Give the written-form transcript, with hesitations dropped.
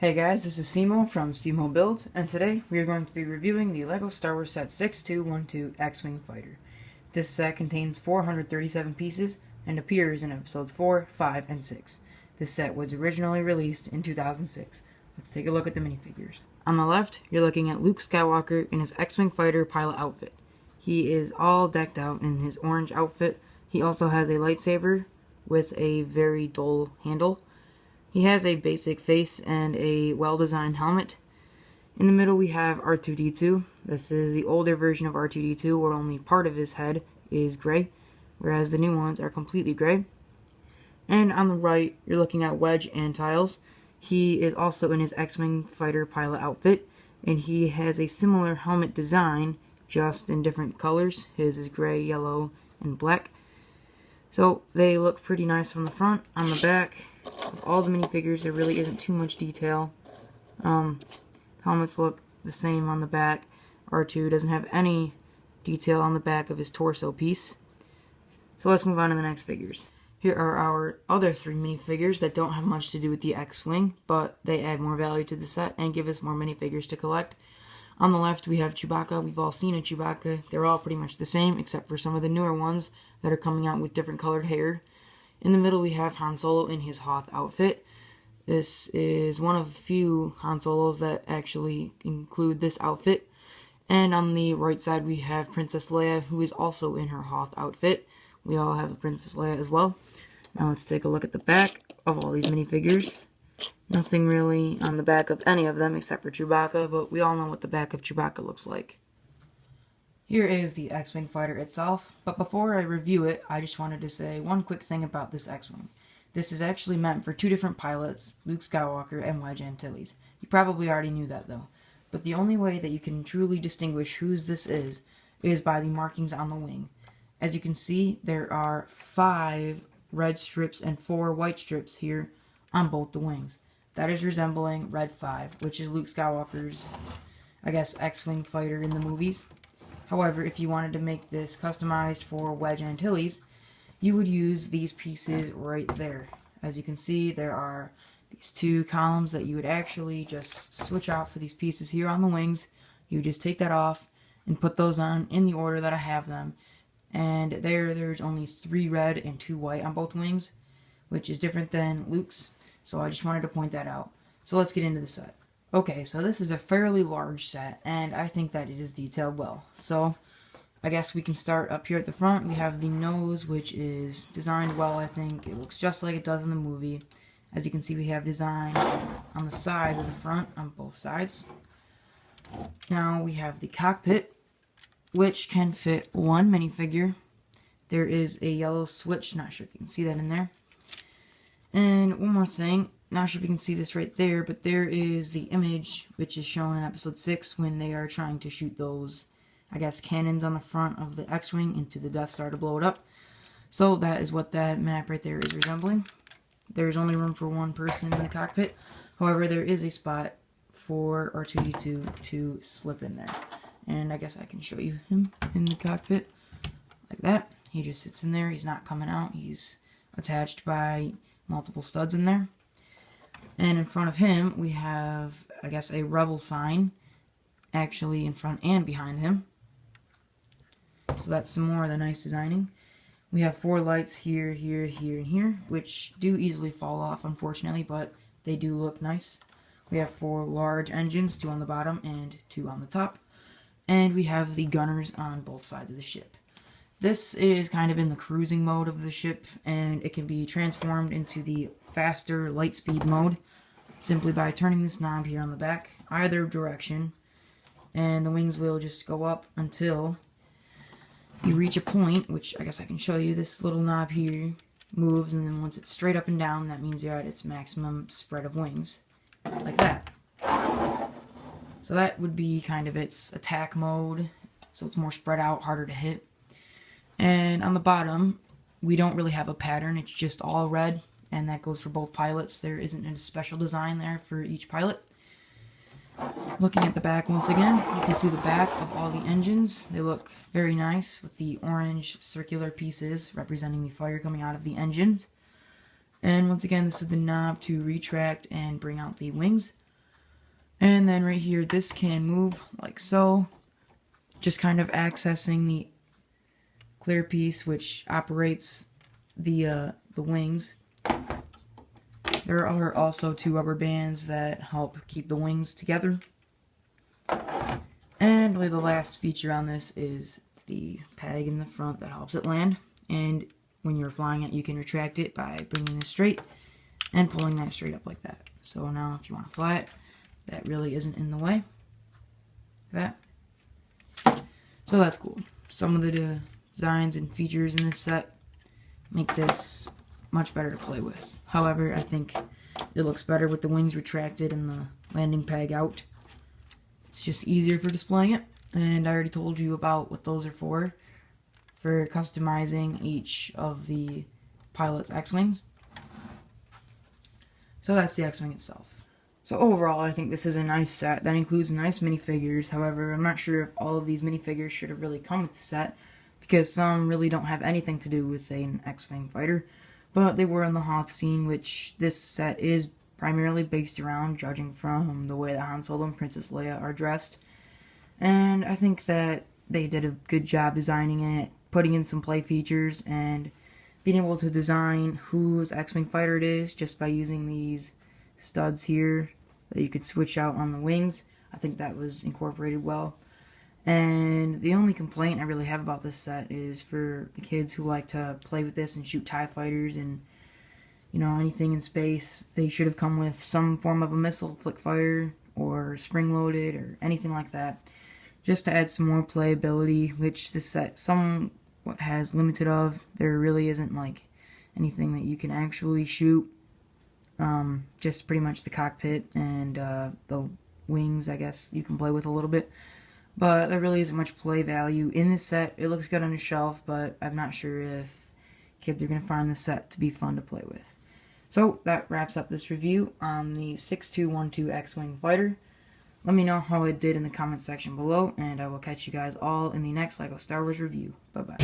Hey guys, this is C-Moe from C-Moe Builds, and today we are going to be reviewing the LEGO Star Wars Set 6212 X-Wing Fighter. This set contains 437 pieces and appears in episodes 4, 5, and 6. This set was originally released in 2006. Let's take a look at the minifigures. On the left, you're looking at Luke Skywalker in his X-Wing Fighter pilot outfit. He is all decked out in his orange outfit. He also has a lightsaber with a very dull handle. He has a basic face and a well-designed helmet. In the middle we have R2-D2. This is the older version of R2-D2 where only part of his head is gray, whereas the new ones are completely gray. And on the right you're looking at Wedge Antilles. He is also in his X-Wing fighter pilot outfit, and he has a similar helmet design, just in different colors. His is gray, yellow, and black. So they look pretty nice from the front. On the back, of all the minifigures, there really isn't too much detail. Helmets look the same on the back. R2 doesn't have any detail on the back of his torso piece. So let's move on to the next figures. Here are our other three minifigures that don't have much to do with the X-Wing, but they add more value to the set and give us more minifigures to collect. On the left, we have Chewbacca. We've all seen a Chewbacca. They're all pretty much the same, except for some of the newer ones that are coming out with different colored hair. In the middle, we have Han Solo in his Hoth outfit. This is one of a few Han Solos that actually include this outfit. And on the right side, we have Princess Leia, who is also in her Hoth outfit. We all have a Princess Leia as well. Now let's take a look at the back of all these minifigures. Nothing really on the back of any of them except for Chewbacca, but we all know what the back of Chewbacca looks like. Here is the X-Wing fighter itself, but before I review it, I just wanted to say one quick thing about this X-Wing. This is actually meant for two different pilots, Luke Skywalker and Wedge Antilles. You probably already knew that though, but the only way that you can truly distinguish whose this is by the markings on the wing. As you can see, there are 5 red strips and 4 white strips here on both the wings. That is resembling Red 5, which is Luke Skywalker's, I guess, X-Wing fighter in the movies. However, if you wanted to make this customized for Wedge Antilles, you would use these pieces right there. As you can see, there are these 2 columns that you would actually just switch out for these pieces here on the wings. You would just take that off and put those on in the order that I have them. And there's only 3 red and 2 white on both wings, which is different than Luke's. So I just wanted to point that out. So let's get into the set. Okay, so this is a fairly large set, and I think that it is detailed well. So I guess we can start up here at the front. We have the nose, which is designed well, I think. It looks just like it does in the movie. As you can see, we have design on the sides of the front, on both sides. Now we have the cockpit, which can fit 1 minifigure. There is a yellow switch, not sure if you can see that in there. And one more thing, not sure if you can see this right there, but there is the image which is shown in episode 6 when they are trying to shoot those, I guess, cannons on the front of the X-Wing into the Death Star to blow it up. So that is what that map right there is resembling. There's only room for 1 person in the cockpit. However, there is a spot for R2-D2 to slip in there. And I guess I can show you him in the cockpit like that. He just sits in there. He's not coming out. He's attached by multiple studs in there. And in front of him, we have, I guess, a rebel sign, actually in front and behind him. So that's some more of the nice designing. We have 4 lights here, here, here, and here, which do easily fall off, unfortunately, but they do look nice. We have 4 large engines, 2 on the bottom and 2 on the top. And we have the gunners on both sides of the ship. This is kind of in the cruising mode of the ship, and it can be transformed into the faster light speed mode simply by turning this knob here on the back either direction, and the wings will just go up until you reach a point, which I guess I can show you. This little knob here moves, and then once it's straight up and down, that means you're at its maximum spread of wings, like that. So that would be kind of its attack mode, so it's more spread out, harder to hit. And on the bottom, we don't really have a pattern, it's just all red, and that goes for both pilots. There isn't a special design there for each pilot. Looking at the back once again, you can see the back of all the engines. They look very nice with the orange circular pieces representing the fire coming out of the engines. And once again, this is the knob to retract and bring out the wings. And then right here, this can move like so, just kind of accessing the clear piece which operates the wings. There are also 2 rubber bands that help keep the wings together. And really the last feature on this is the peg in the front that helps it land. And when you're flying it, you can retract it by bringing this straight and pulling that straight up like that. So now if you want to fly it, that really isn't in the way. That. So that's cool. Some of the designs and features in this set make this much better to play with. However, I think it looks better with the wings retracted and the landing peg out. It's just easier for displaying it. And I already told you about what those are for customizing each of the pilot's X-Wings. So that's the X-Wing itself. So overall, I think this is a nice set that includes nice minifigures. However, I'm not sure if all of these minifigures should have really come with the set, because some really don't have anything to do with an X-Wing fighter, but they were in the Hoth scene, which this set is primarily based around, judging from the way that Han Solo and Princess Leia are dressed. And I think that they did a good job designing it, putting in some play features, and being able to design whose X-Wing fighter it is just by using these studs here that you could switch out on the wings. I think that was incorporated well. And the only complaint I really have about this set is for the kids who like to play with this and shoot TIE fighters and, you know, anything in space. They should have come with some form of a missile flick fire or spring-loaded or anything like that, just to add some more playability, which this set somewhat has limited of. There really isn't like anything that you can actually shoot. Just pretty much the cockpit and the wings, I guess, you can play with a little bit. But there really isn't much play value in this set. It looks good on the shelf, but I'm not sure if kids are going to find this set to be fun to play with. So that wraps up this review on the 6212 X-Wing Fighter. Let me know how it did in the comment section below, and I will catch you guys all in the next LEGO Star Wars review. Bye-bye.